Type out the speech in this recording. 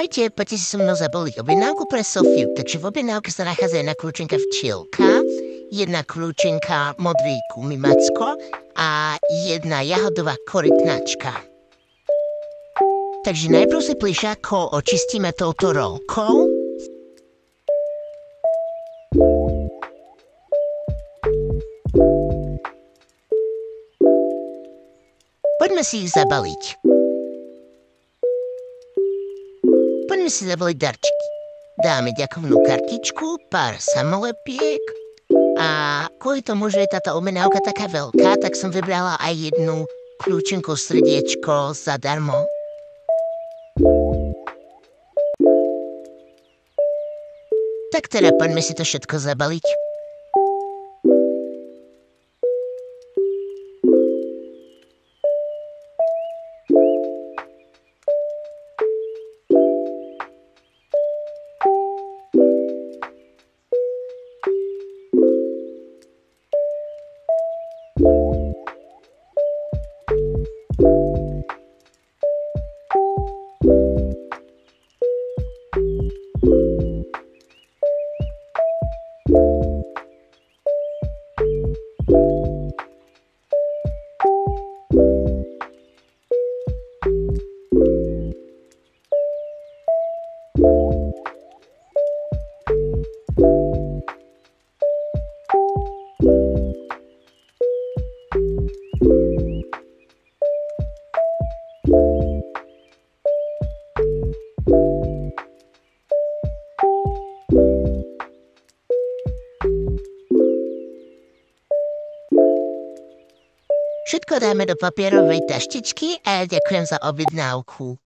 Ahojte, poďte si so mnou zabaliť objednávku pre Sofiu. Takže v objednávke sa nachádza jedna kľúčenka včielka, jedna kľúčenka modrý kumimacko a jedna jahodová korytnačka. Takže najprv si plišáko očistíme touto rolkou. Poďme si ich zabaliť. Poďme si zabaliť darčeky. Dáme ďakovnú kartičku, pár samolepiek a kvôli tomu, že je táto objednávka taká veľká, tak som vybrala aj jednu kľúčenku srdiečko zadarmo. Tak teda poďme si to všetko zabaliť. Všetko dáme do papierovej taštičky a ja ďakujem za objednávku.